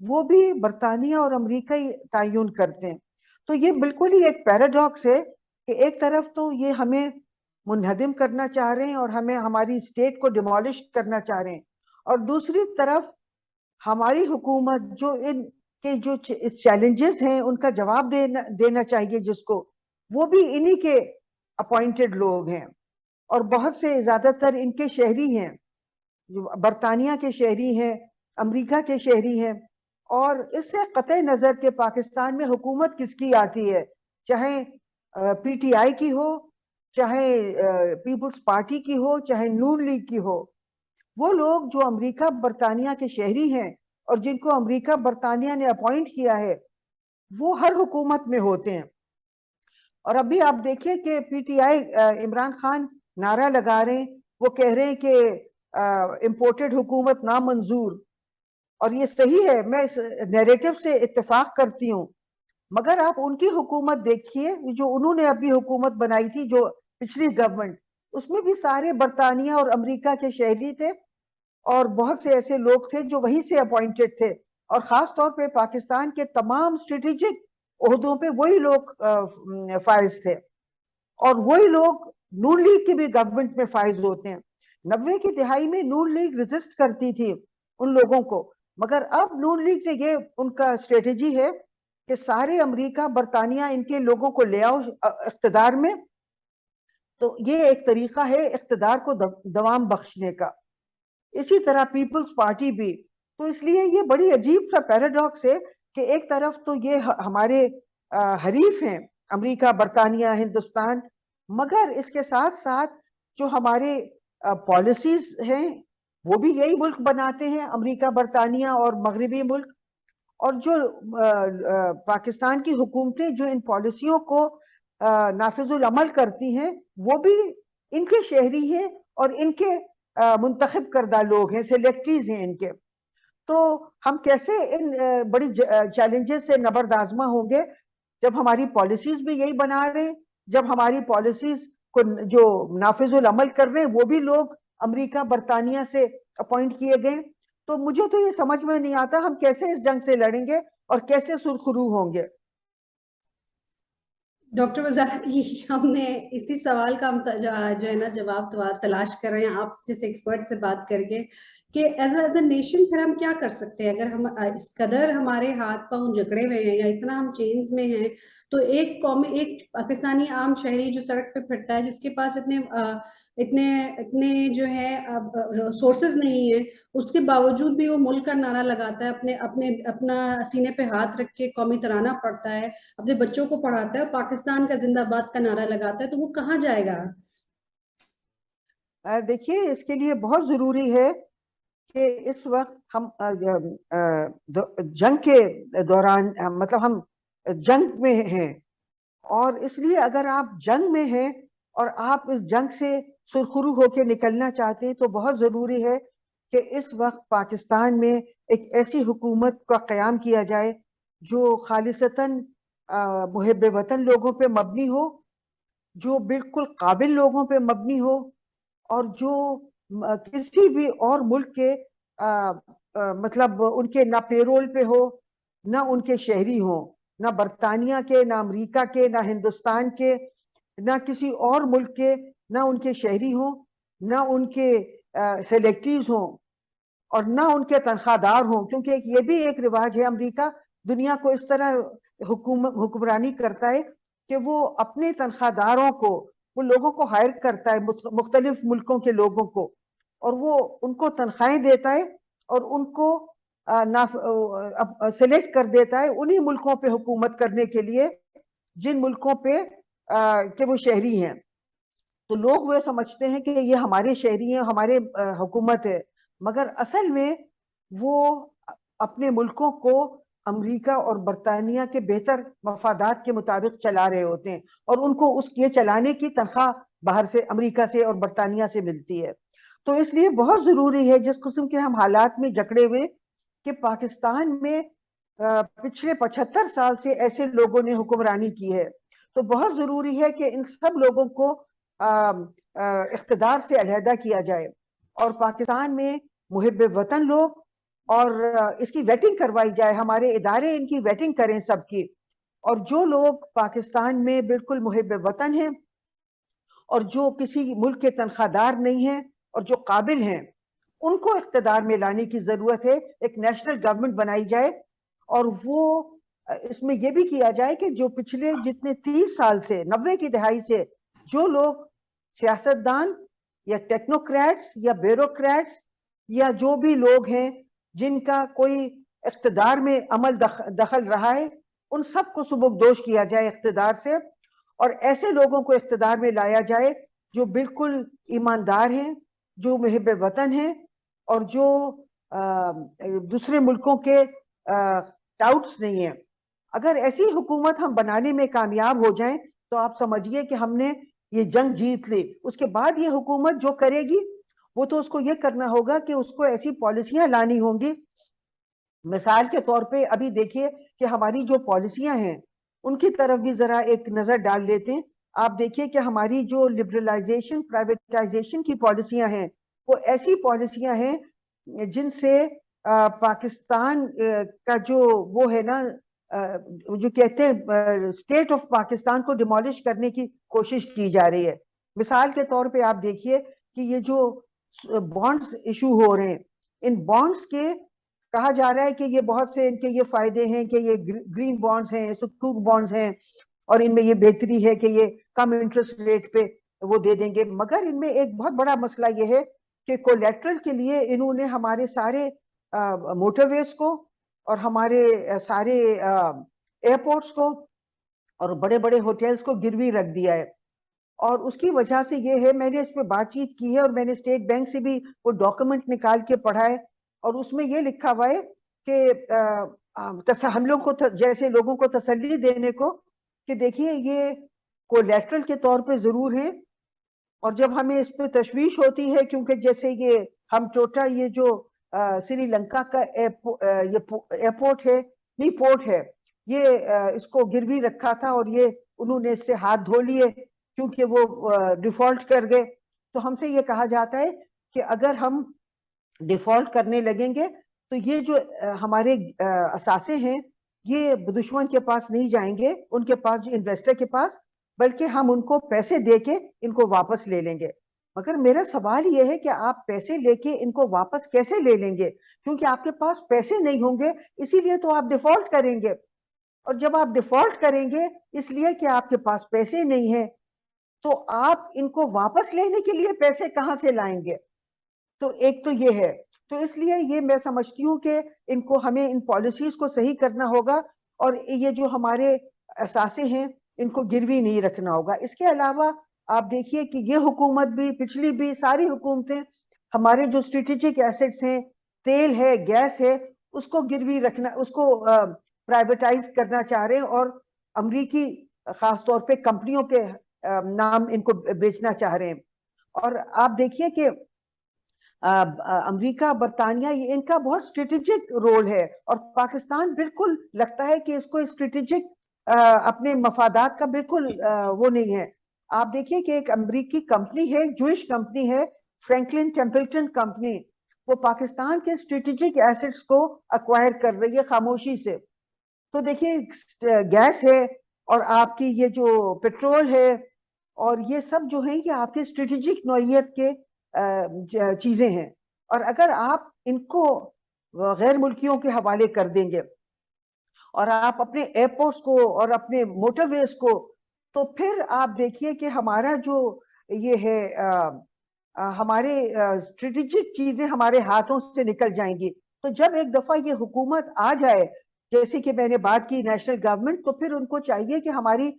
وہ بھی برطانیہ اور امریکہ ہی تعین کرتے ہیں. تو یہ بالکل ہی ایک پیراڈاکس ہے کہ ایک طرف تو یہ ہمیں منہدم کرنا چاہ رہے ہیں اور ہمیں ہماری اسٹیٹ کو ڈیمولش کرنا چاہ رہے ہیں, اور دوسری طرف ہماری حکومت جو ان کے جو چیلنجز ہیں ان کا جواب دینا چاہیے جس کو, وہ بھی انہی کے اپوائنٹڈ لوگ ہیں, اور بہت سے زیادہ تر ان کے شہری ہیں, جو برطانیہ کے شہری ہیں, امریکہ کے شہری ہیں. اور اس سے قطع نظر کہ پاکستان میں حکومت کس کی آتی ہے, چاہے پی ٹی آئی کی ہو, چاہے پیپلز پارٹی کی ہو, چاہے نون لیگ کی ہو, وہ لوگ جو امریکہ برطانیہ کے شہری ہیں اور جن کو امریکہ برطانیہ نے اپوائنٹ کیا ہے, وہ ہر حکومت میں ہوتے ہیں. اور ابھی آپ دیکھیں کہ P T I Imran Khan نعرہ لگا رہے ہیں, وہ کہہ رہے ہیں کہ امپورٹڈ حکومت نامنظور, اور یہ صحیح ہے, میں اس نیریٹو سے اتفاق کرتی ہوں. مگر آپ ان کی حکومت دیکھیے جو انہوں نے ابھی حکومت بنائی تھی, جو پچھلی گورنمنٹ, اس میں بھی سارے برطانیہ اور امریکہ کے شہری تھے, اور بہت سے ایسے لوگ تھے جو وہیں سے اپوائنٹڈ تھے, اور خاص طور پہ پاکستان کے تمام اسٹریٹجک عہدوں پہ وہی لوگ فائز تھے, اور وہی لوگ نون لیگ کی بھی گورنمنٹ میں فائز ہوتے ہیں. 90 کی دہائی میں نون لیگ ریزسٹ کرتی تھی ان لوگوں کو, مگر اب نون لیگ نے یہ ان کا اسٹریٹجی ہے کہ سارے امریکہ برطانیہ ان کے لوگوں کو لے آؤ اقتدار میں. تو یہ ایک طریقہ ہے اقتدار کو دوام بخشنے کا. اسی طرح پیپلز پارٹی بھی. تو اس لیے یہ بڑی عجیب سا پیراڈاکس ہے کہ ایک طرف تو یہ ہمارے حریف ہیں امریکہ, برطانیہ, ہندوستان, مگر اس کے ساتھ ساتھ جو ہمارے پالیسیز ہیں وہ بھی یہی ملک بناتے ہیں, امریکہ, برطانیہ اور مغربی ملک. اور جو پاکستان کی حکومتیں جو ان پالیسیوں کو نافذ العمل کرتی ہیں, وہ بھی ان کے شہری ہیں اور ان کے منتخب کردہ لوگ ہیں, سلیکٹریز ہیں ان کے. تو ہم کیسے ان بڑی چیلنجز سے نبرد آزما ہوں گے جب ہماری پالیسیز بھی یہی بنا رہے ہیں, جب ہماری پالیسیز کو جو نافذ العمل کر رہے ہیں وہ بھی لوگ امریکہ, برطانیہ سے اپوائنٹ کیے گئے. تو مجھے تو یہ سمجھ میں نہیں آتا ہم کیسے اس جنگ سے لڑیں گے اور کیسے سرخرو ہوں گے. ڈاکٹر وزارت, ہم نے اسی سوال کا ہم جو ہے نا جواب تلاش کر رہے ہیں آپ جیسے ایکسپرٹ سے بات کر کے, کہ ایز اے نیشن پھر ہم کیا کر سکتے ہیں اگر ہم اس قدر ہمارے ہاتھ پاؤں جکڑے ہوئے ہیں یا اتنا ہم چینز میں ہیں. تو ایک قومی, ایک پاکستانی عام شہری جو سڑک پہ پھرتا ہے, جس کے پاس اتنے جو ہے سورسز نہیں ہیں, اس کے باوجود بھی وہ ملک کا نعرہ لگاتا ہے, اپنا سینے پہ ہاتھ رکھ کے قومی ترانہ پڑھتا ہے, اپنے بچوں کو پڑھاتا ہے, اور پاکستان کا زندہ باد کا نعرہ لگاتا ہے, تو وہ کہاں جائے گا؟ دیکھیے, اس کے لیے بہت ضروری ہے کہ اس وقت ہم جنگ کے دوران, مطلب ہم جنگ میں ہیں, اور اس لیے اگر آپ جنگ میں ہیں اور آپ اس جنگ سے سرخرو ہو کے نکلنا چاہتے ہیں تو بہت ضروری ہے کہ اس وقت پاکستان میں ایک ایسی حکومت کا قیام کیا جائے جو خالصتاً محب وطن لوگوں پہ مبنی ہو, جو بالکل قابل لوگوں پہ مبنی ہو, اور جو کسی بھی اور ملک کے مطلب ان کے نہ پیرول پہ ہو, نہ ان کے شہری ہوں, نہ برطانیہ کے, نہ امریکہ کے, نہ ہندوستان کے, نہ کسی اور ملک کے, نہ ان کے شہری ہوں, نہ ان کے سیلیکٹریز ہوں, اور نہ ان کے تنخواہ دار ہوں. کیونکہ یہ بھی ایک رواج ہے, امریکہ دنیا کو اس طرح حکمرانی کرتا ہے کہ وہ اپنے تنخواہ داروں کو, وہ لوگوں کو ہائر کرتا ہے, مختلف ملکوں کے لوگوں کو, اور وہ ان کو تنخواہیں دیتا ہے اور ان کو سلیکٹ کر دیتا ہے انہی ملکوں پہ حکومت کرنے کے لیے جن ملکوں پہ کہ وہ شہری ہیں. تو لوگ وہ سمجھتے ہیں کہ یہ ہمارے شہری ہیں, ہمارے حکومت ہے, مگر اصل میں وہ اپنے ملکوں کو امریکہ اور برطانیہ کے بہتر مفادات کے مطابق چلا رہے ہوتے ہیں, اور ان کو اس کے چلانے کی تنخواہ باہر سے, امریکہ سے اور برطانیہ سے ملتی ہے. تو اس لیے بہت ضروری ہے, جس قسم کے ہم حالات میں جکڑے ہوئے کہ پاکستان میں پچھلے 75 سال سے ایسے لوگوں نے حکمرانی کی ہے, تو بہت ضروری ہے کہ ان سب لوگوں کو اقتدار سے علیحدہ کیا جائے, اور پاکستان میں محب وطن لوگ اور اس کی ویٹنگ کروائی جائے, ہمارے ادارے ان کی ویٹنگ کریں سب کی, اور جو لوگ پاکستان میں بالکل محب وطن ہیں اور جو کسی ملک کے تنخواہ دار نہیں ہیں اور جو قابل ہیں, ان کو اقتدار میں لانے کی ضرورت ہے. ایک نیشنل گورنمنٹ بنائی جائے, اور وہ اس میں یہ بھی کیا جائے کہ جو پچھلے جتنے 30 سال سے 90 کی دہائی سے جو لوگ سیاستدان یا ٹیکنوکریٹس یا بیوروکریٹس یا جو بھی لوگ ہیں جن کا کوئی اقتدار میں عمل دخل رہا ہے, ان سب کو سبکدوش کیا جائے اقتدار سے, اور ایسے لوگوں کو اقتدار میں لایا جائے جو بالکل ایماندار ہیں, جو محب وطن ہیں, اور جو دوسرے ملکوں کے ٹاؤٹس نہیں ہیں. اگر ایسی حکومت ہم بنانے میں کامیاب ہو جائیں تو آپ سمجھیے کہ ہم نے یہ جنگ جیت لی. اس کے بعد یہ حکومت جو کرے گی وہ تو اس کو یہ کرنا ہوگا کہ اس کو ایسی پالیسیاں لانی ہوں گی. مثال کے طور پہ ابھی دیکھیے کہ ہماری جو پالیسیاں ہیں ان کی طرف بھی ذرا ایک نظر ڈال لیتے ہیں. آپ دیکھیے کہ ہماری جو لبرلائزیشن پرائیویٹائزیشن کی پالیسیاں ہیں وہ ایسی پالیسیاں ہیں جن سے پاکستان کا جو وہ ہے نا, جو کہتے ہیں اسٹیٹ آف پاکستان کو ڈیمولش کرنے کی کوشش کی جا رہی ہے. مثال کے طور پہ آپ دیکھیے کہ یہ جو بانڈز ایشو ہو رہے ہیں, ان بانڈز کے کہا جا رہا ہے کہ یہ بہت سے ان کے یہ فائدے ہیں کہ یہ گرین بانڈز ہیں, سکوک بانڈز ہیں, اور ان میں یہ بہتری ہے کہ یہ کم انٹرسٹ ریٹ پہ وہ دے دیں گے. مگر ان میں ایک بہت بڑا مسئلہ یہ ہے کہ کولیٹرل کے لیے انہوں نے ہمارے سارے موٹر ویز کو اور ہمارے سارے ایئرپورٹس کو اور بڑے بڑے ہوٹلز کو گروی رکھ دیا ہے. اور اس کی وجہ سے یہ ہے, میں نے اس پہ بات چیت کی ہے اور میں نے اسٹیٹ بینک سے بھی وہ ڈاکومنٹ نکال کے پڑھا ہے, اور اس میں یہ لکھا ہوا ہے کہ ہم لوگ کو جیسے لوگوں کو تسلی دینے کو کہ دیکھیے یہ کولیٹرل کے طور پہ ضرور ہے, اور جب ہمیں اس پہ تشویش ہوتی ہے کیونکہ جیسے یہ ہم ٹوٹا یہ جو سری لنکا کا ایئرپورٹ ہے, نہیں پورٹ ہے, یہ اس کو گروی رکھا تھا اور یہ انہوں نے اس سے ہاتھ دھو لیے کیونکہ وہ ڈیفالٹ کر گئے. تو ہم سے یہ کہا جاتا ہے کہ اگر ہم ڈیفالٹ کرنے لگیں گے تو یہ جو ہمارے اثاثے ہیں یہ دشمن کے پاس نہیں جائیں گے, ان کے پاس, جو انویسٹر کے پاس, بلکہ ہم ان کو پیسے دے کے ان کو واپس لے لیں گے. مگر میرا سوال یہ ہے کہ آپ پیسے لے کے ان کو واپس کیسے لے لیں گے, کیونکہ آپ کے پاس پیسے نہیں ہوں گے, اسی لیے تو آپ ڈیفالٹ کریں گے. اور جب آپ ڈیفالٹ کریں گے اس لیے کہ آپ کے پاس پیسے نہیں ہیں, تو آپ ان کو واپس لینے کے لیے پیسے کہاں سے لائیں گے؟ تو ایک تو یہ ہے. تو اس لیے یہ میں سمجھتی ہوں کہ ان کو ہمیں ان پالیسیز کو صحیح کرنا ہوگا, اور یہ جو ہمارے اثاثے ہیں ان کو گروی نہیں رکھنا ہوگا. اس کے علاوہ آپ دیکھیے کہ یہ حکومت بھی, پچھلی بھی, ساری حکومتیں ہمارے جو اسٹریٹجک ایسٹس ہیں, تیل ہے, گیس ہے, اس کو گروی رکھنا, اس کو پرائیویٹائز کرنا چاہ رہے ہیں, اور امریکی خاص طور پہ کمپنیوں کے نام ان کو بیچنا چاہ رہے ہیں. اور آپ دیکھیے کہ امریکہ, برطانیہ, یہ ان کا بہت اسٹریٹجک رول ہے, اور پاکستان بالکل لگتا ہے کہ اس کو اسٹریٹجک اپنے مفادات کا بالکل وہ نہیں ہے. آپ دیکھیے کہ ایک امریکی کمپنی ہے, جوئش کمپنی ہے, فرینکلن ٹیمپلٹن کمپنی, وہ پاکستان کے اسٹریٹجک ایسٹس کو ایکوائر کر رہی ہے خاموشی سے. تو دیکھیے گیس ہے, اور آپ کی یہ جو پیٹرول ہے, اور یہ سب جو ہیں یہ آپ کے اسٹریٹجک نوعیت کے چیزیں ہیں. اور اگر آپ ان کو غیر ملکیوں کے حوالے کر دیں گے اور آپ اپنے ایئرپورٹس کو اور اپنے موٹر ویز کو, تو پھر آپ دیکھیے کہ ہمارا جو یہ ہے ہمارے اسٹریٹجک چیزیں ہمارے ہاتھوں سے نکل جائیں گی. تو جب ایک دفعہ یہ حکومت آ جائے, جیسے کہ میں نے بات کی نیشنل گورنمنٹ, تو پھر ان کو چاہیے کہ ہماری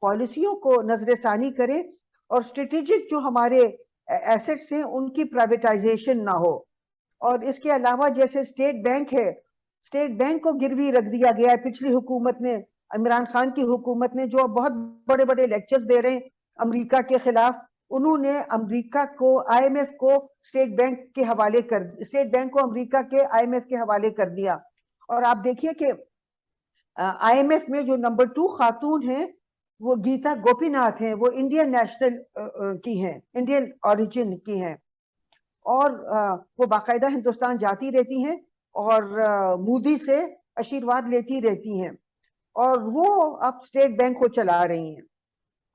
پالیسیوں کو نظر ثانی کرے, اور اسٹریٹجک جو ہمارے ایسٹس ہیں ان کی پرائیویٹائزیشن نہ ہو. اور اس کے علاوہ جیسے اسٹیٹ بینک ہے, اسٹیٹ بینک کو گروی رکھ دیا گیا ہے پچھلی حکومت نے, عمران خان کی حکومت نے, جو بہت بڑے بڑے لیکچرز دے رہے ہیں امریکہ کے خلاف. انہوں نے امریکہ کو, آئی ایم ایف کو اسٹیٹ بینک کے حوالے کر, اسٹیٹ بینک کو امریکہ کے آئی ایم ایف کے حوالے کر دیا. اور آپ دیکھیے کہ آئی ایم ایف میں جو نمبر 2 خاتون ہیں وہ گیتا گوپی ناتھ ہیں, وہ انڈین نیشنل کی ہیں, انڈین اوریجن کی ہیں, اور وہ باقاعدہ ہندوستان جاتی رہتی ہیں, اور مودی سے آشیرواد لیتی رہتی ہیں، اور وہ اب اسٹیٹ بینک کو چلا رہی ہیں.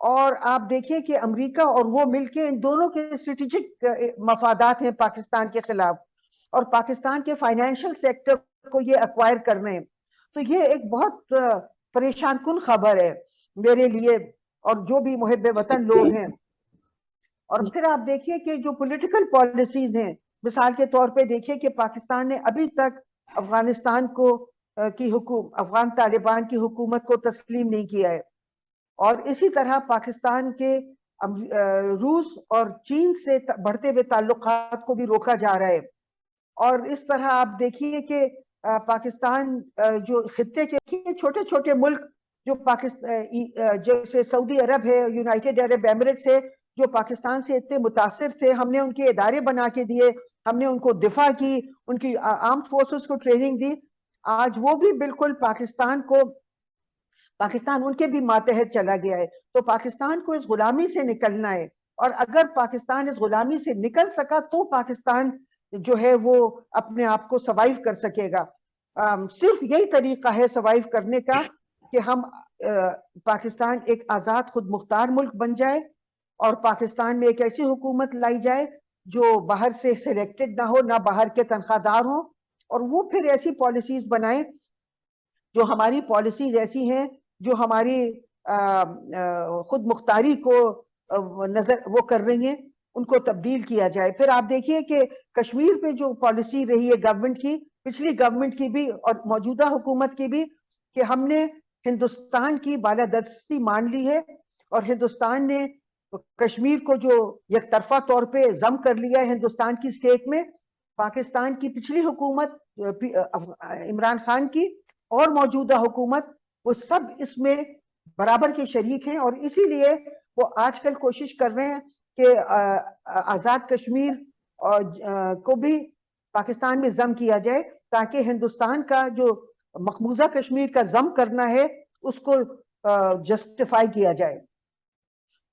اور آپ دیکھیں کہ امریکہ اور وہ مل کے ان دونوں کے اسٹریٹجک مفادات ہیں پاکستان کے خلاف، اور پاکستان کے فائنینشیل سیکٹر کو یہ ایکوائر کر رہے ہیں. تو یہ ایک بہت پریشان کن خبر ہے میرے لیے اور جو بھی محب وطن لوگ ہیں. اور پھر آپ دیکھیے کہ جو پولیٹیکل پالیسیز ہیں، مثال کے طور پہ دیکھیے کہ پاکستان نے ابھی تک افغانستان کو افغان طالبان کی حکومت کو تسلیم نہیں کیا ہے، اور اسی طرح پاکستان کے روس اور چین سے بڑھتے ہوئے تعلقات کو بھی روکا جا رہا ہے. اور اس طرح آپ دیکھیے کہ پاکستان جو خطے کے چھوٹے چھوٹے ملک جو پاکستان جیسے سعودی عرب ہے، یونائٹڈ عرب ایمریٹس ہے، جو پاکستان سے اتنے متاثر تھے، ہم نے ان کے ادارے بنا کے دیے، ہم نے ان کو دفاع کی، ان کی آرمڈ فورسز کو ٹریننگ دی. آج وہ بھی بالکل پاکستان ان کے بھی ماتحت چلا گیا ہے. تو پاکستان کو اس غلامی سے نکلنا ہے، اور اگر پاکستان اس غلامی سے نکل سکا تو پاکستان جو ہے وہ اپنے آپ کو سروائیو کر سکے گا. صرف یہی طریقہ ہے سروائیو کرنے کا کہ ہم پاکستان ایک آزاد خود مختار ملک بن جائے، اور پاکستان میں ایک ایسی حکومت لائی جائے جو باہر سے سلیکٹڈ نہ ہو، نہ باہر کے تنخواہ دار ہوں، اور وہ پھر ایسی پالیسیز بنائیں جو ہماری پالیسیز ایسی ہیں جو ہماری خود مختاری کو وہ کر رہی ہیں، ان کو تبدیل کیا جائے. پھر آپ دیکھیے کہ کشمیر پہ جو پالیسی رہی ہے گورنمنٹ کی، پچھلی گورنمنٹ کی بھی اور موجودہ حکومت کی بھی، کہ ہم نے ہندوستان کی بالادستی مان لی ہے، اور ہندوستان نے کشمیر کو جو یک طرفہ طور پہ ضم کر لیا ہے ہندوستان کی اسٹیٹ میں. پاکستان کی پچھلی حکومت عمران خان کی اور موجودہ حکومت، وہ سب اس میں برابر کے شریک ہیں، اور اسی لیے وہ آج کل کوشش کر رہے ہیں کہ آزاد کشمیر کو بھی پاکستان میں ضم کیا جائے، تاکہ ہندوستان کا جو مقبوضہ کشمیر کا ضم کرنا ہے اس کو جسٹیفائی کیا جائے.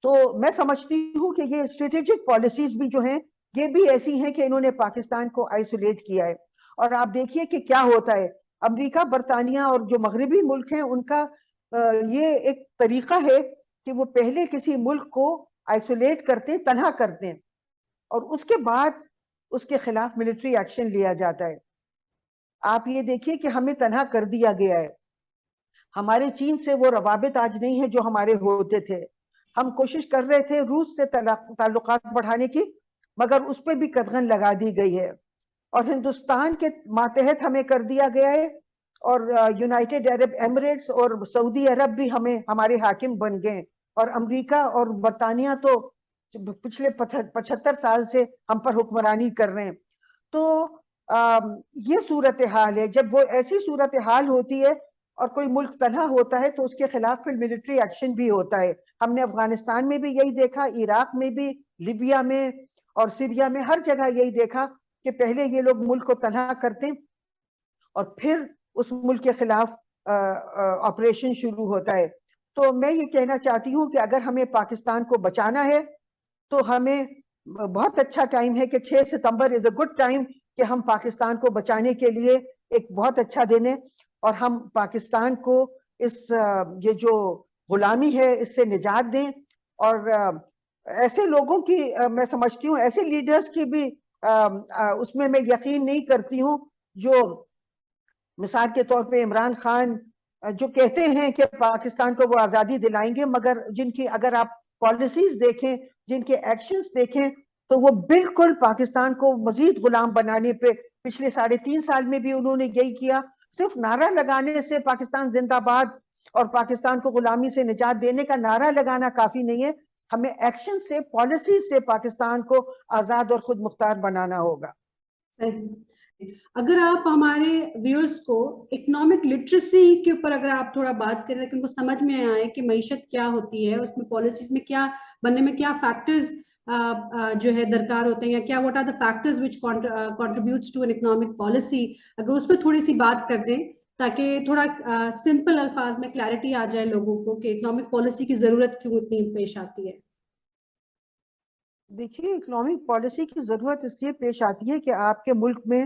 تو میں سمجھتی ہوں کہ یہ اسٹریٹجک پالیسیز بھی جو ہیں یہ بھی ایسی ہیں کہ انہوں نے پاکستان کو آئسولیٹ کیا ہے. اور آپ دیکھیے کہ کیا ہوتا ہے، امریکہ، برطانیہ اور جو مغربی ملک ہیں ان کا یہ ایک طریقہ ہے کہ وہ پہلے کسی ملک کو آئسولیٹ کرتے، تنہا کرتے ہیں، اور اس کے بعد اس کے خلاف ملٹری ایکشن لیا جاتا ہے. آپ یہ دیکھیے کہ ہمیں تنہا کر دیا گیا ہے. ہمارے چین سے وہ روابط آج نہیں ہے جو ہمارے ہوتے تھے. ہم کوشش کر رہے تھے روس سے تعلقات بڑھانے کی، مگر اس پہ بھی قدغن لگا دی گئی ہے. اور ہندوستان کے ماتحت ہمیں کر دیا گیا ہے، اور یونائٹڈ عرب ایمریٹس اور سعودی عرب بھی ہمارے حاکم بن گئے، اور امریکہ اور برطانیہ تو پچھلے 75 سال سے ہم پر حکمرانی کر رہے ہیں. تو یہ صورتحال ہے. جب وہ ایسی صورتحال ہوتی ہے اور کوئی ملک تنہا ہوتا ہے تو اس کے خلاف پھر ملٹری ایکشن بھی ہوتا ہے. ہم نے افغانستان میں بھی یہی دیکھا، عراق میں بھی، لیبیا میں اور سیریا میں، ہر جگہ یہی دیکھا کہ پہلے یہ لوگ ملک کو تنہا کرتے اور پھر اس ملک کے خلاف آپریشن شروع ہوتا ہے. تو میں یہ کہنا چاہتی ہوں کہ اگر ہمیں پاکستان کو بچانا ہے تو ہمیں بہت اچھا ٹائم ہے کہ 6 ستمبر از اے گڈ ٹائم کہ ہم پاکستان کو بچانے کے لیے ایک بہت اچھا دن ہے، اور ہم پاکستان کو یہ جو غلامی ہے اس سے نجات دیں. اور ایسے لوگوں کی میں سمجھتی ہوں، ایسے لیڈرز کی بھی اس میں یقین نہیں کرتی ہوں جو مثال کے طور پہ عمران خان جو کہتے ہیں کہ پاکستان کو وہ آزادی دلائیں گے، مگر جن کی اگر آپ پالیسیز دیکھیں، جن کے ایکشنز دیکھیں، تو وہ بالکل پاکستان کو مزید غلام بنانے پہ پچھلے 3.5 سال میں بھی انہوں نے یہی کیا. صرف نعرہ لگانے سے پاکستان زندہ باد اور پاکستان کو غلامی سے نجات دینے کا نعرہ لگانا کافی نہیں ہے. ہمیں ایکشن سے، پالیسیز سے پاکستان کو آزاد اور خود مختار بنانا ہوگا. اگر آپ ہمارے ویورز کو اکنامک لٹریسی کے اوپر اگر آپ تھوڑا بات کریں کہ ان کو سمجھ میں آئے کہ معیشت کیا ہوتی ہے، اس میں پالیسیز میں کیا بننے میں کیا فیکٹرز جو ہے درکار ہوتے ہیں، یا کیا what are the factors which contributes to an economic policy, اگر اس پہ تھوڑی سی بات کر دیں تاکہ تھوڑا سمپل الفاظ میں کلیئرٹی آ جائے لوگوں کو کہ اکنامک پالیسی کی ضرورت کیوں اتنی پیش آتی ہے. دیکھیے، اکنامک پالیسی کی ضرورت اس لیے پیش آتی ہے کہ آپ کے ملک میں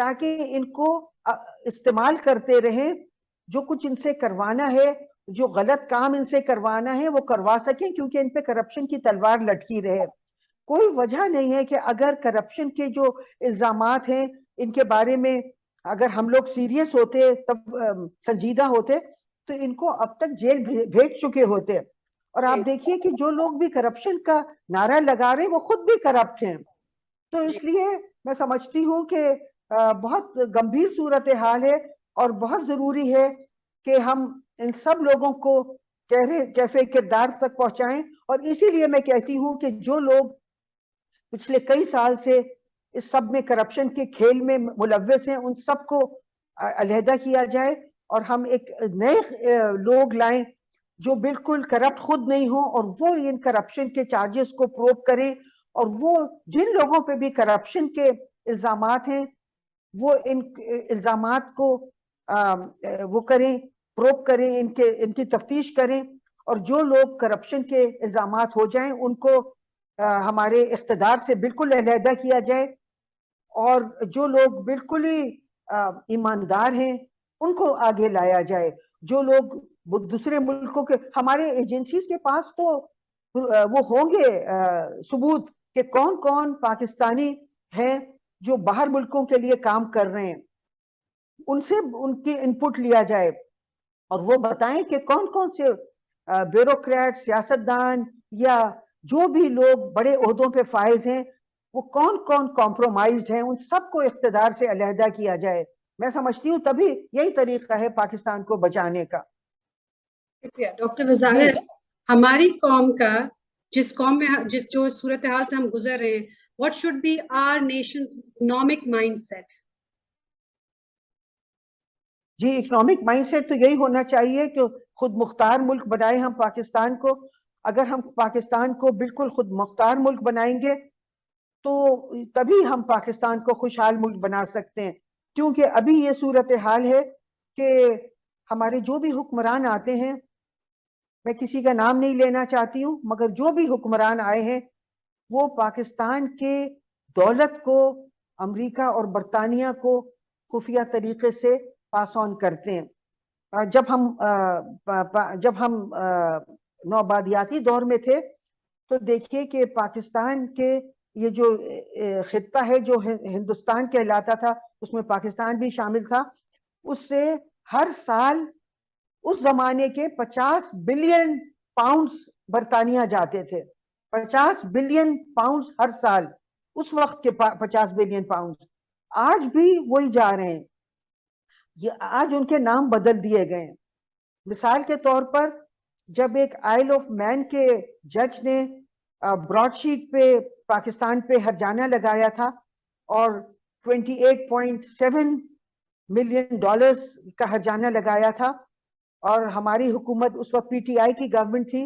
تاکہ ان کو استعمال کرتے رہیں, جو کچھ ان سے کروانا ہے, جو غلط کام ان سے کروانا ہے وہ کروا سکیں, کیونکہ ان پہ کرپشن کی تلوار لٹکی رہے. کوئی وجہ نہیں ہے کہ اگر کرپشن کے جو الزامات ہیں ان کے بارے میں اگر ہم لوگ سیریس ہوتے, تب سنجیدہ ہوتے, تو ان کو اب تک جیل بھیج چکے ہوتے. اور آپ دیکھیے کہ جو لوگ بھی کرپشن کا نعرہ لگا رہے ہیں وہ خود بھی کرپٹ ہیں. تو اس لیے میں سمجھتی ہوں کہ بہت گمبھیر صورتحال ہے اور بہت ضروری ہے کہ ہم ان سب لوگوں کو کیفے کردار تک پہنچائیں. اور اسی لیے میں کہتی ہوں کہ جو لوگ پچھلے کئی سال سے اس سب میں کرپشن کے کھیل میں ملوث ہیں ان سب کو علیحدہ کیا جائے, اور ہم ایک نئے لوگ لائیں جو بالکل کرپٹ خود نہیں ہوں, اور وہ ان کرپشن کے چارجز کو پروب کریں, اور وہ جن لوگوں پہ بھی کرپشن کے الزامات ہیں وہ ان الزامات کو وہ کریں, پروب کریں, ان کی تفتیش کریں, اور جو لوگ کرپشن کے الزامات ہو جائیں ان کو ہمارے اقتدار سے بالکل علیحدہ کیا جائے, اور جو لوگ بالکل ہی ایماندار ہیں ان کو آگے لایا جائے. جو لوگ دوسرے ملکوں کے, ہمارے ایجنسیز کے پاس تو وہ ہوں گے ثبوت کہ کون کون پاکستانی ہیں جو باہر ملکوں کے لیے کام کر رہے ہیں, ان سے ان کی انپٹ لیا جائے اور وہ بتائیں کہ کون کون سے بیوروکریٹ, سیاستدان یا جو بھی لوگ بڑے عہدوں پہ فائز ہیں وہ کون کون کمپرومائزڈ ہیں, ان سب کو اقتدار سے علیحدہ کیا جائے. میں سمجھتی ہوں تبھی یہی طریقہ ہے پاکستان کو بچانے کا. شکریہ ڈاکٹر وزارت. ہماری قوم کا جس قوم میں جو صورتحال سے ہم گزر رہے ہیں, what should be our nation's economic mindset؟ جی, اکنامک مائنڈ سیٹ تو یہی ہونا چاہیے کہ خود مختار ملک بنائیں ہم پاکستان کو. اگر ہم پاکستان کو بالکل خود مختار ملک بنائیں گے تو تبھی ہم پاکستان کو خوشحال ملک بنا سکتے ہیں, کیونکہ ابھی یہ صورتحال ہے کہ ہمارے جو بھی حکمران آتے ہیں, میں کسی کا نام نہیں لینا چاہتی ہوں, مگر جو بھی حکمران آئے ہیں وہ پاکستان کے دولت کو امریکہ اور برطانیہ کو خفیہ طریقے سے پاس آن کرتے ہیں. جب ہم نوآبادیاتی دور میں تھے تو دیکھیے کہ پاکستان کے یہ جو خطہ ہے جو ہندوستان کہلاتا تھا اس میں پاکستان بھی شامل تھا, اس سے ہر سال اس زمانے کے 50 بلین پاؤنڈز برطانیہ جاتے تھے. 50 بلین پاؤنڈز ہر سال, اس وقت کے 50 بلین پاؤنڈز آج بھی وہی جا رہے ہیں. یہ آج ان کے نام بدل دیے گئے ہیں. مثال کے طور پر جب ایک آئل آف مین کے جج نے براڈ شیٹ پہ پاکستان پہ ہرجانہ لگایا تھا اور $28.7 ملین کا ہرجانہ لگایا تھا, اور ہماری حکومت اس وقت پی ٹی آئی کی گورنمنٹ تھی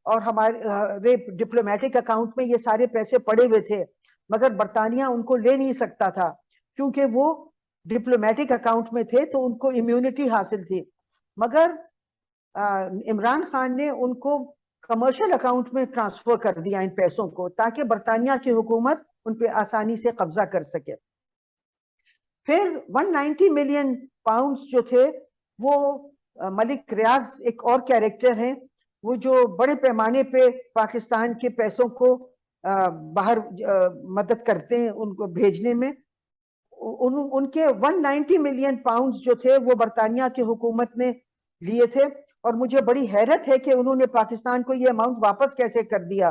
اور ہمارے ڈپلومیٹک اکاؤنٹ میں یہ سارے پیسے پڑے ہوئے تھے, مگر برطانیہ ان کو لے نہیں سکتا تھا کیونکہ وہ ڈپلومیٹک اکاؤنٹ میں تھے تو ان کو امیونٹی حاصل تھی. مگر عمران خان نے ان کو کمرشل اکاؤنٹ میں ٹرانسفر کر دیا ان پیسوں کو, تاکہ برطانیہ کی حکومت ان پہ آسانی سے قبضہ کر سکے. پھر 190 ملین پاؤنڈز جو تھے وہ ملک ریاض ایک اور کیریکٹر ہیں, وہ جو بڑے پیمانے پہ پاکستان کے پیسوں کو باہر مدد کرتے ہیں ان کو بھیجنے میں. ان کے 190 ملین پاؤنڈز جو تھے وہ برطانیہ کی حکومت نے لیے تھے, اور مجھے بڑی حیرت ہے کہ انہوں نے پاکستان کو یہ اماؤنٹ واپس کیسے کر دیا.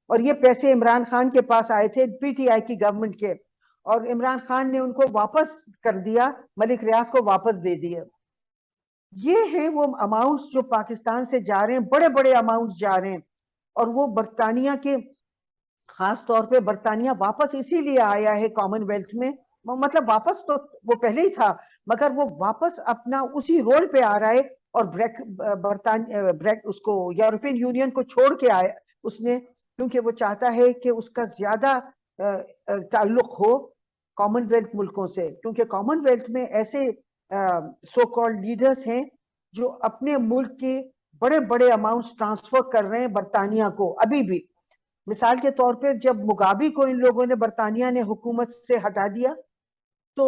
اور یہ پیسے عمران خان کے پاس آئے تھے پی ٹی آئی کی گورنمنٹ کے, اور عمران خان نے ان کو واپس کر دیا, ملک ریاض کو واپس دے دیا. یہ ہیں وہ اماؤنٹس جو پاکستان سے جا رہے ہیں, بڑے بڑے اماؤنٹس جا رہے ہیں, اور وہ برطانیہ کے, خاص طور پہ برطانیہ واپس اسی لیے آیا ہے کامن ویلتھ میں, مطلب واپس تو وہ پہلے ہی تھا مگر وہ واپس اپنا اسی رول پہ آ رہا ہے, اور اس کو یورپین یونین کو چھوڑ کے آیا اس نے, کیونکہ وہ چاہتا ہے کہ اس کا زیادہ تعلق ہو کامن ویلتھ ملکوں سے, کیونکہ کامن ویلتھ میں ایسے سو کالڈ لیڈرز ہیں جو اپنے ملک کے بڑے بڑے اماؤنٹس ٹرانسفر کر رہے ہیں برطانیہ کو ابھی بھی. مثال کے طور پر جب مغابی کو ان لوگوں نے برطانیہ نے حکومت سے ہٹا دیا تو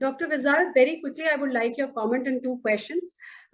Dr. Wizard, very quickly, I would like your comment on two questions.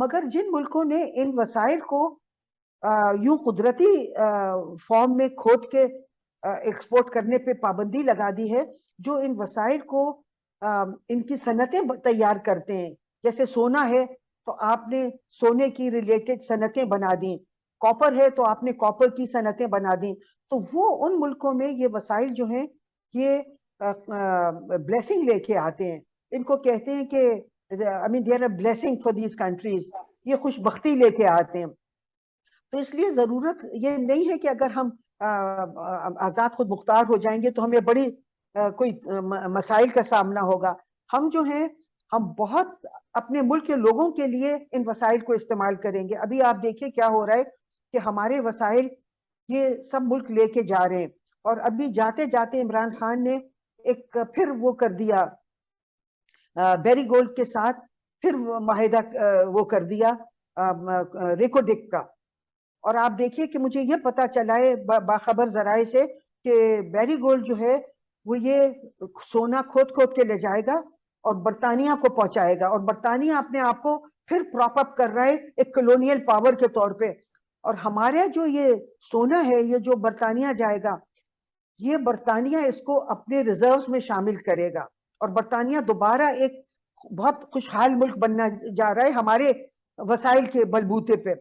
مگر جن ملکوں نے ان وسائل کو یوں قدرتی فارم میں کھود کے ایکسپورٹ کرنے پہ پابندی لگا دی ہے، جو ان وسائل کو ان کی صنعتیں تیار کرتے ہیں، جیسے سونا ہے تو آپ نے سونے کی ریلیٹڈ صنعتیں بنا دیں، کاپر ہے تو آپ نے کاپر کی صنعتیں بنا دیں، تو وہ ان ملکوں میں یہ وسائل جو ہیں یہ بلیسنگ لے کے آتے ہیں. ان کو کہتے ہیں کہ I mean they are a blessing for these countries، یہ خوش بختی لے کے آتے ہیں. تو اس لیے ضرورت یہ نہیں ہے کہ اگر ہم آزاد خود مختار ہو جائیں گے تو ہمیں بڑی کوئی مسائل کا سامنا ہوگا. ہم جو ہیں ہم بہت اپنے ملک کے لوگوں کے لیے ان وسائل کو استعمال کریں گے. ابھی آپ دیکھیں کیا ہو رہا ہے کہ ہمارے وسائل یہ سب ملک لے کے جا رہے ہیں، اور ابھی جاتے جاتے عمران خان نے ایک پھر وہ کر دیا بیری گولڈ کے ساتھ، پھر معاہدہ وہ کر دیا ریکوڈک کا. اور آپ دیکھیے کہ مجھے یہ پتا چلا ہے باخبر ذرائع سے کہ بیری گولڈ جو ہے وہ یہ سونا کھود کھود کے لے جائے گا اور برطانیہ کو پہنچائے گا، اور برطانیہ اپنے آپ کو پھر پراپ اپ کر رہا ہے ایک کلونیل پاور کے طور پہ. اور ہمارے جو یہ سونا ہے یہ جو برطانیہ جائے گا، یہ برطانیہ اس کو اپنے ریزروز میں شامل کرے گا، اور برطانیہ دوبارہ ایک بہت خوشحال ملک بننا جا رہا ہے ہمارے وسائل کے بلبوتے پہ.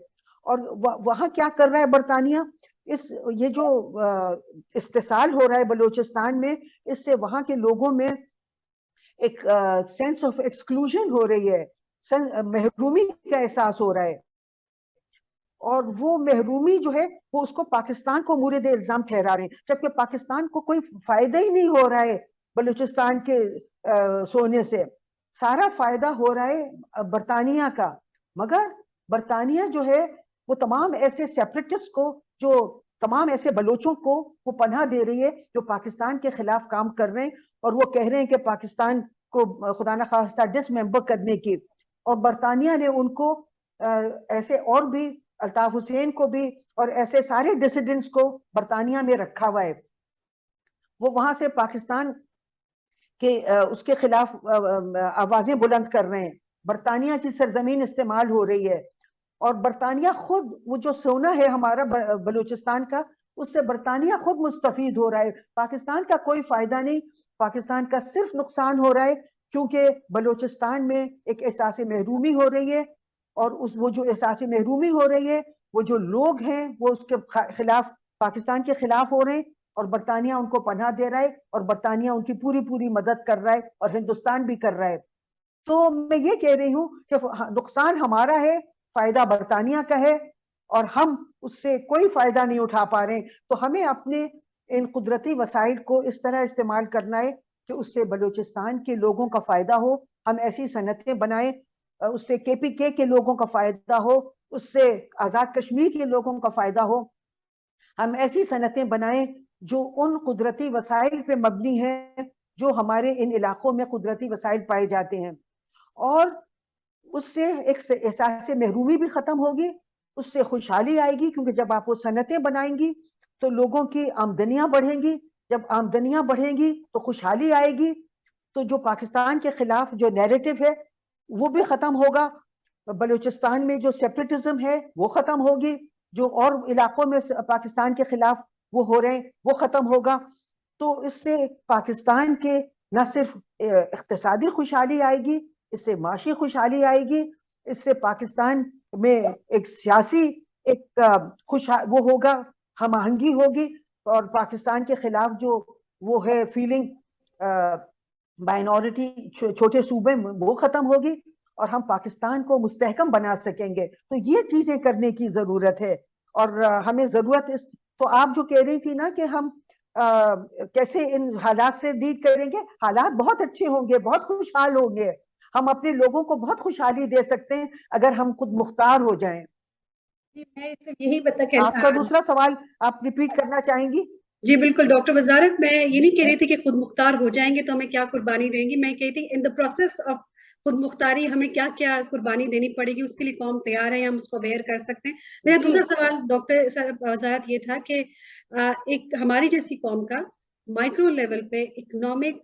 اور وہاں کیا کر رہا ہے برطانیہ، یہ جو استحصال ہو رہا ہے بلوچستان میں، اس سے وہاں کے لوگوں میں ایک سینس آف ایکسکلوژن ہو رہی ہے، محرومی کا احساس ہو رہا ہے. اور وہ محرومی جو ہے وہ اس کو پاکستان کو مورد الزام ٹھہرا رہے ہیں، جبکہ پاکستان کو کوئی فائدہ ہی نہیں ہو رہا ہے بلوچستان کے سونے سے. سارا فائدہ ہو رہا ہے برطانیہ کا. مگر برطانیہ جو ہے وہ تمام ایسے سیپریٹسٹ کو، جو تمام ایسے بلوچوں کو وہ پناہ دے رہی ہے جو پاکستان کے خلاف کام کر رہے ہیں، اور وہ کہہ رہے ہیں کہ پاکستان کو خدا نخواستہ ڈس ممبر کرنے کی. اور برطانیہ نے ان کو ایسے اور بھی الطاف حسین کو بھی اور ایسے سارے ڈیسیڈنٹس کو برطانیہ میں رکھا ہوا ہے. وہ وہاں سے پاکستان کے اس کے خلاف آوازیں بلند کر رہے ہیں. برطانیہ کی سرزمین استعمال ہو رہی ہے، اور برطانیہ خود وہ جو سونا ہے ہمارا بلوچستان کا، اس سے برطانیہ خود مستفید ہو رہا ہے. پاکستان کا کوئی فائدہ نہیں، پاکستان کا صرف نقصان ہو رہا ہے، کیونکہ بلوچستان میں ایک احساس محرومی ہو رہی ہے، اور وہ جو احساس محرومی ہو رہی ہے، وہ جو لوگ ہیں وہ اس کے خلاف، پاکستان کے خلاف ہو رہے ہیں، اور برطانیہ ان کو پناہ دے رہا ہے، اور برطانیہ ان کی پوری پوری مدد کر رہا ہے، اور ہندوستان بھی کر رہا ہے. تو میں یہ کہہ رہی ہوں کہ نقصان ہمارا ہے، فائدہ برطانیہ کا ہے، اور ہم اس سے کوئی فائدہ نہیں اٹھا پا رہے ہیں. تو ہمیں اپنے ان قدرتی وسائل کو اس طرح استعمال کرنا ہے کہ اس سے بلوچستان کے لوگوں کا فائدہ ہو. ہم ایسی صنعتیں بنائیں، اس سے KPK کے لوگوں کا فائدہ ہو، اس سے آزاد کشمیر کے لوگوں کا فائدہ ہو. ہم ایسی صنعتیں بنائیں جو ان قدرتی وسائل پہ مبنی ہیں جو ہمارے ان علاقوں میں قدرتی وسائل پائے جاتے ہیں. اور اس سے ایک احساس محرومی بھی ختم ہوگی، اس سے خوشحالی آئے گی، کیونکہ جب آپ وہ صنعتیں بنائیں گی تو لوگوں کی آمدنیاں بڑھیں گی. جب آمدنیاں بڑھیں گی تو خوشحالی آئے گی. تو جو پاکستان کے خلاف جو نیریٹو ہے وہ بھی ختم ہوگا. بلوچستان میں جو سیپریٹزم ہے وہ ختم ہوگی. جو اور علاقوں میں پاکستان کے خلاف وہ ہو رہے ہیں وہ ختم ہوگا. تو اس سے پاکستان کے نہ صرف اقتصادی خوشحالی آئے گی، اس سے معاشی خوشحالی آئے گی، اس سے پاکستان میں ایک سیاسی ایک وہ ہوگا، ہم آہنگی ہوگی، اور پاکستان کے خلاف جو وہ ہے فیلنگ مائنورٹی چھوٹے صوبے وہ ختم ہوگی، اور ہم پاکستان کو مستحکم بنا سکیں گے. تو یہ چیزیں کرنے کی ضرورت ہے. اور ہمیں ضرورت تو آپ جو کہہ رہی تھی نا کہ ہم کیسے ان حالات سے ڈیل کریں گے، حالات بہت اچھے ہوں گے، بہت خوشحال ہوں گے. ہم اپنے لوگوں کو بہت خوشحالی دے سکتے ہیں اگر ہم خود مختار ہو جائیں. میں یہی آپ کا دوسرا سوال آپ ریپیٹ کرنا چاہیں گی؟ جی بالکل ڈاکٹر وزارت، میں یہ نہیں کہہ رہی تھی کہ خود مختار ہو جائیں گے تو ہمیں کیا قربانی دیں گی. میں کہتی تھی ان دا پروسیس آف خود مختاری ہمیں کیا کیا قربانی دینی پڑے گی، اس کے لیے قوم تیار ہے، ہم اس کو بیئر کر سکتے ہیں. میرا دوسرا سوال ڈاکٹر وزارت یہ تھا کہ ایک ہماری جیسی قوم کا مائکرو لیول پہ اکنامک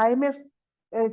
IMF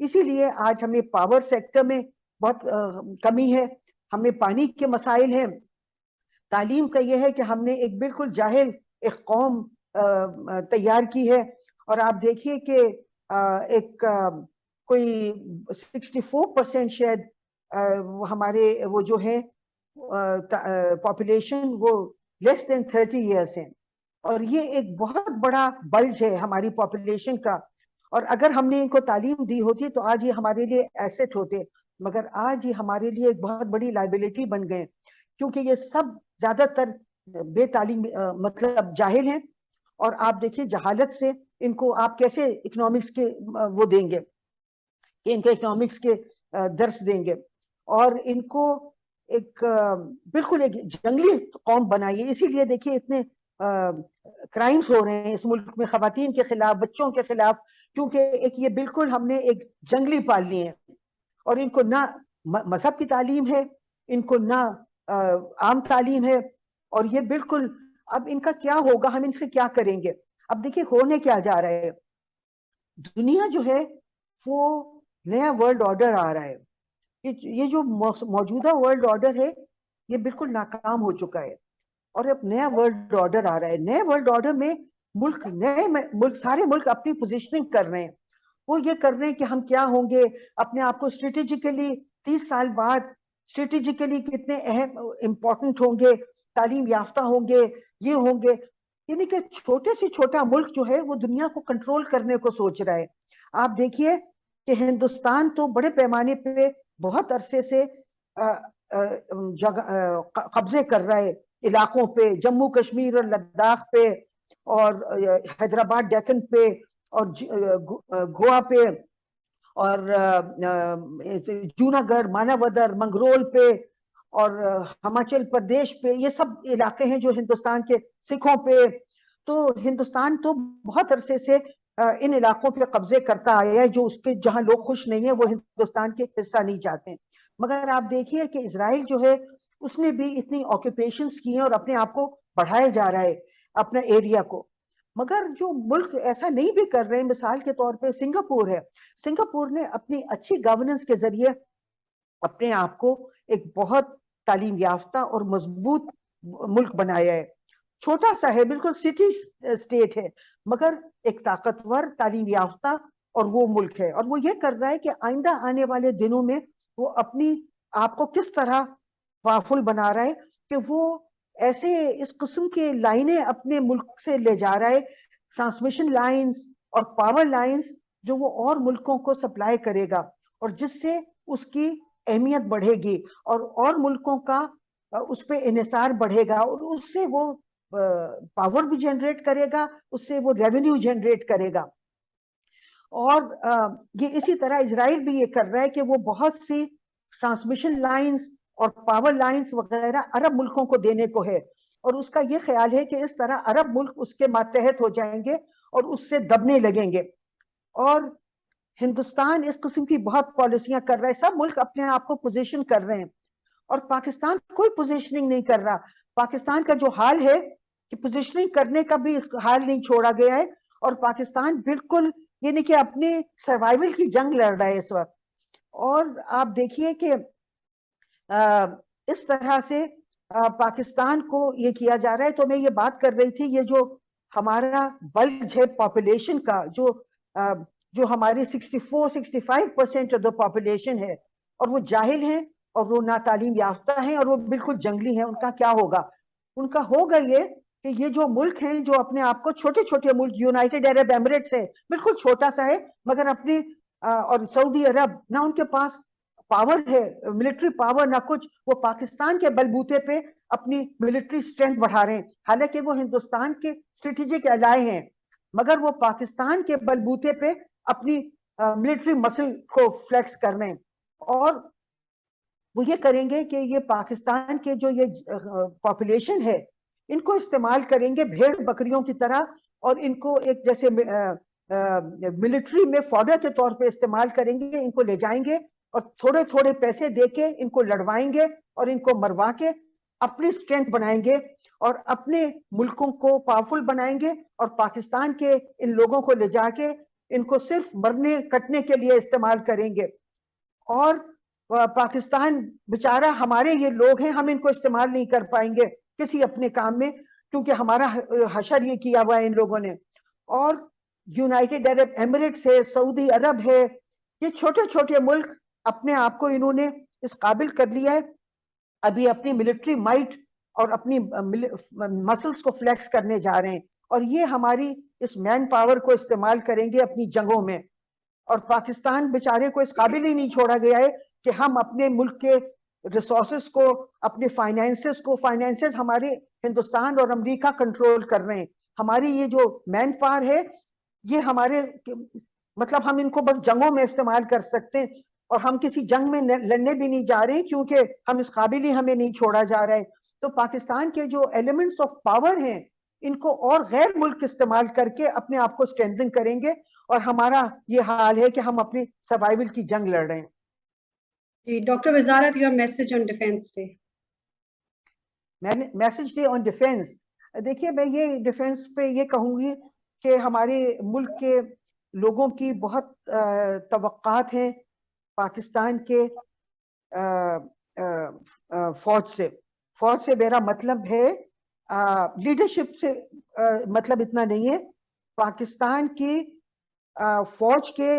اسی لیے آج ہمیں پاور سیکٹر میں بہت کمی ہے, ہمیں پانی کے مسائل ہیں. تعلیم کا یہ ہے کہ ہم نے ایک بالکل جاہل ایک قوم تیار کی ہے, اور آپ دیکھیے کہ ایک کوئی 64% شاید ہمارے وہ جو ہے پاپولیشن وہ لیس دین 30 ایئرس ہیں, اور یہ ایک بہت بڑا بلج ہے ہماری پاپولیشن کا. اور اگر ہم نے ان کو تعلیم دی ہوتی تو آج یہ ہمارے لیے ایسٹ ہوتے, مگر آج یہ ہمارے لیے ایک بہت بڑی لائبلٹی بن گئے, کیونکہ یہ سب زیادہ تر بے تعلیم مطلب جاہل ہیں. اور آپ دیکھیے جہالت سے ان کو آپ کیسے اکنامکس کے وہ دیں گے, کہ ان کو اکنامکس کے درس دیں گے, اور ان کو ایک بالکل ایک جنگلی قوم بنائیے. اسی لیے دیکھیے اتنے کرائمز ہو رہے ہیں اس ملک میں خواتین کے خلاف, بچوں کے خلاف, کیونکہ ایک یہ بالکل ہم نے ایک جنگلی پال لیے ہیں, اور ان کو نہ مذہب کی تعلیم ہے, ان کو نہ عام تعلیم ہے, اور یہ بالکل اب ان کا کیا ہوگا, ہم ان سے کیا کریں گے. اب دیکھیے ہونے کیا جا رہا ہے, دنیا جو ہے وہ نیا ورلڈ آرڈر آ رہا ہے. یہ جو موجودہ ورلڈ آرڈر ہے یہ بالکل ناکام ہو چکا ہے, اور اب نیا ورلڈ آرڈر آ رہا ہے. نئے ورلڈ آرڈر میں ملک سارے ملک اپنی پوزیشننگ کر رہے ہیں. وہ یہ کر رہے ہیں کہ ہم کیا ہوں گے, اپنے آپ کو اسٹریٹجیکلی 30 سال بعد اسٹریٹجیکلی کتنے اہم امپورٹنٹ ہوں گے, تعلیم یافتہ ہوں گے, یہ ہوں گے. یعنی کہ چھوٹے سے چھوٹا ملک جو ہے وہ دنیا کو کنٹرول کرنے کو سوچ رہا ہے. آپ دیکھیے کہ ہندوستان تو بڑے پیمانے پہ بہت عرصے سے قبضے کر رہا ہے علاقوں پہ, جموں کشمیر اور لداخ پہ, اور حیدرآباد ڈیکن پہ, اور گوا پہ, اور جوناگڑھ, ماناودر, منگرول پہ, اور ہماچل پردیش پہ. یہ سب علاقے ہیں جو ہندوستان کے سکھوں پہ. تو ہندوستان تو بہت عرصے سے ان علاقوں پہ قبضے کرتا آیا ہے, جو اس کے جہاں لوگ خوش نہیں ہیں وہ ہندوستان کے حصہ نہیں چاہتے. مگر آپ دیکھیے کہ اسرائیل جو ہے اس نے بھی اتنی آکوپیشنز کی ہیں اور اپنے آپ کو بڑھایا جا رہا ہے اپنا ایریا کو. مگر جو ملک ایسا نہیں بھی کر رہے, مثال کے طور پہ سنگاپور ہے, سنگاپور نے اپنی اچھی گورننس کے ذریعے اپنے آپ کو ایک بہت تعلیم یافتہ اور مضبوط ملک بنایا ہے. چھوٹا سا ہے, بالکل سٹی اسٹیٹ ہے, مگر ایک طاقتور تعلیم یافتہ اور وہ ملک ہے. اور وہ یہ کر رہا ہے کہ آئندہ آنے والے دنوں میں وہ اپنی آپ کو کس طرح پاورفل بنا رہا ہے کہ وہ ایسے اس قسم کے لائنیں اپنے ملک سے لے جا رہا ہے, ٹرانسمیشن لائنز اور پاور لائنز, جو وہ اور ملکوں کو سپلائی کرے گا, اور جس سے اس کی اہمیت بڑھے گی اور ملکوں کا اس پہ انحصار بڑھے گا, اور اس سے وہ پاور بھی جنریٹ کرے گا, اس سے وہ ریونیو جنریٹ کرے گا. اور یہ اسی طرح اسرائیل بھی یہ کر رہا ہے کہ وہ بہت سی ٹرانسمیشن لائنز اور پاور لائنز وغیرہ عرب ملکوں کو دینے کو ہے, اور اس کا یہ خیال ہے کہ اس طرح عرب ملک اس کے ماتحت ہو جائیں گے اور اس سے دبنے لگیں گے. اور ہندوستان اس قسم کی بہت پالیسیاں کر رہا ہے, سب ملک اپنے آپ کو پوزیشن کر رہے ہیں, اور پاکستان کوئی پوزیشننگ نہیں کر رہا. پاکستان کا جو حال ہے کہ پوزیشننگ کرنے کا بھی اس حال نہیں چھوڑا گیا ہے, اور پاکستان بالکل یعنی کہ اپنے سروائیول کی جنگ لڑ رہا ہے اس وقت. اور آپ دیکھیے کہ اس طرح سے پاکستان کو یہ کیا جا رہا ہے. تو میں یہ بات کر رہی تھی, یہ جو ہمارا بلج ہے پاپولیشن کا, جو ہماری 64-65% آف دا پاپولیشن ہے, اور وہ جاہل ہیں اور وہ ناتعلیم یافتہ ہیں اور وہ بالکل جنگلی ہیں. ان کا کیا ہوگا؟ ان کا ہوگا یہ کہ یہ جو ملک ہیں جو اپنے آپ کو چھوٹے چھوٹے ملک, یونائٹڈ عرب ایمریٹس ہے بالکل چھوٹا سا ہے, مگر اپنی اور سعودی عرب, نہ ان کے پاس پاور ہے, ملٹری پاور نہ کچھ, وہ پاکستان کے بلبوتے پہ اپنی ملٹری اسٹرینتھ بڑھا رہے ہیں. حالانکہ وہ ہندوستان کے اسٹریٹجک الائے ہیں, مگر وہ پاکستان کے بلبوتے پہ اپنی ملٹری مسل کو فلیکس کر رہے ہیں. اور وہ یہ کریں گے کہ یہ پاکستان کے جو یہ پاپولیشن ہے ان کو استعمال کریں گے بھیڑ بکریوں کی طرح, اور ان کو ایک جیسے ملٹری میں فوڈر کے طور پہ استعمال کریں گے. ان کو لے جائیں گے اور تھوڑے تھوڑے پیسے دے کے ان کو لڑوائیں گے اور ان کو مروا کے اپنی اسٹرینتھ بنائیں گے اور اپنے ملکوں کو پاورفل بنائیں گے, اور پاکستان کے ان لوگوں کو لے جا کے ان کو صرف مرنے کٹنے کے لیے استعمال کریں گے. اور پاکستان بیچارہ ہمارے یہ لوگ ہیں, ہم ان کو استعمال نہیں کر پائیں گے کسی اپنے کام میں, کیونکہ ہمارا حشر یہ کیا ہوا ہے ان لوگوں نے. اور یونائٹڈ عرب ایمریٹس ہے, سعودی عرب ہے, یہ چھوٹے چھوٹے ملک اپنے آپ کو انہوں نے اس قابل کر لیا ہے, ابھی اپنی ملٹری مائٹ اور اپنی مسلز کو فلیکس کرنے جا رہے ہیں, اور یہ ہماری اس مین پاور کو استعمال کریں گے اپنی جنگوں میں. اور پاکستان بیچارے کو اس قابل ہی نہیں چھوڑا گیا ہے کہ ہم اپنے ملک کے ریسورسز کو, اپنے فائنینسز ہمارے ہندوستان اور امریکہ کنٹرول کر رہے ہیں. ہماری یہ جو مین پاور ہے یہ ہمارے مطلب ہم ان کو بس جنگوں میں استعمال کر سکتے ہیں, اور ہم کسی جنگ میں لڑنے بھی نہیں جا رہے کیونکہ ہم اس قابل ہی ہمیں نہیں چھوڑا جا رہا ہے. تو پاکستان کے جو ایلیمنٹس آف پاور ہیں ان کو اور غیر ملک استعمال کر کے اپنے آپ کو اسٹرینتھن کریں گے, اور ہمارا یہ حال ہے کہ ہم اپنی سروائیول کی جنگ لڑ رہے ہیں. جی ڈاکٹر وزارت, your message on defence day. Message day on defence, دیکھیے میں یہ ڈیفینس پہ یہ کہوں گی کہ ہمارے ملک کے لوگوں کی بہت توقعات ہیں پاکستان کے فوج سے میرا مطلب ہے لیڈرشپ سے, مطلب اتنا نہیں ہے. پاکستان کی فوج کے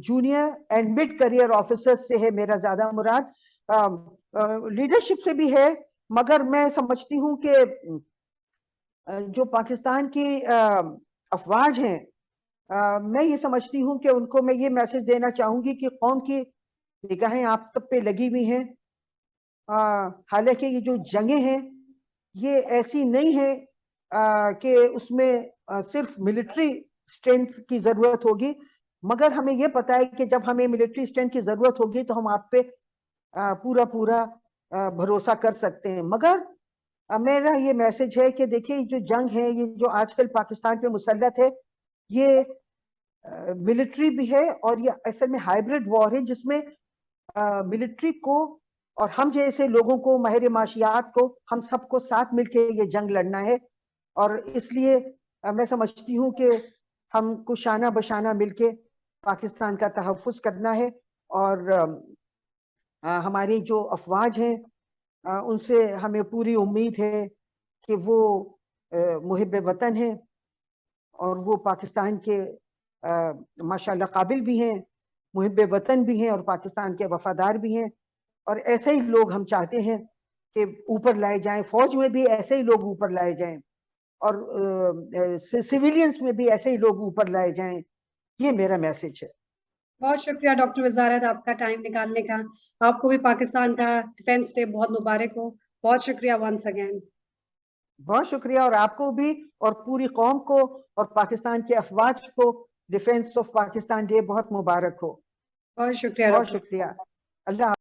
junior and mid career officer سے ہے میرا زیادہ مراد. لیڈرشپ سے بھی ہے, مگر میں سمجھتی ہوں کہ جو پاکستان کی افواج ہیں, میں یہ سمجھتی ہوں کہ ان کو میں یہ میسج دینا چاہوں گی کہ قوم کی نگاہیں آپ سب پہ لگی ہوئی ہیں. حالانکہ یہ جو جنگیں ہیں یہ ایسی نہیں ہے کہ اس میں صرف ملٹری اسٹرینتھ کی ضرورت ہوگی, مگر ہمیں یہ پتا ہے کہ جب ہمیں ملٹری اسٹرینتھ کی ضرورت ہوگی تو ہم آپ پہ پورا بھروسہ کر سکتے ہیں. مگر میرا یہ میسج ہے کہ دیکھیں جو جنگ ہے, یہ جو آج کل پاکستان پہ مسلط ہے, یہ ملٹری بھی ہے اور یہ اصل میں ہائیبرڈ وار ہے, جس میں ملٹری کو اور ہم جیسے لوگوں کو, ماہر معاشیات کو, ہم سب کو ساتھ مل کے یہ جنگ لڑنا ہے. اور اس لیے میں سمجھتی ہوں کہ ہم کو شانہ بشانہ مل کے پاکستان کا تحفظ کرنا ہے. اور ہماری جو افواج ہیں ان سے ہمیں پوری امید ہے کہ وہ محب وطن ہیں اور وہ پاکستان کے ماشاءاللہ قابل بھی ہیں, محب وطن بھی ہیں اور پاکستان کے وفادار بھی ہیں. اور ایسے ہی لوگ ہم چاہتے ہیں کہ اوپر لائے جائیں, فوج میں بھی ایسے ہی لوگ اوپر لائے جائیں, اور سیویلینز میں بھی ایسے ہی لوگ اوپر لائے جائیں. یہ میرا میسج ہے. بہت شکریہ ڈاکٹر وزارت آپ کا ٹائم نکالنے کا. آپ کو بھی پاکستان کا ڈیفینس ڈے بہت مبارک ہو. بہت شکریہ ونس اگین. بہت شکریہ, اور آپ کو بھی اور پوری قوم کو اور پاکستان کے افواج کو ڈیفینس آف پاکستان ڈے بہت مبارک ہو. بہت شکریہ بہت ڈاکٹر. شکریہ. اللہ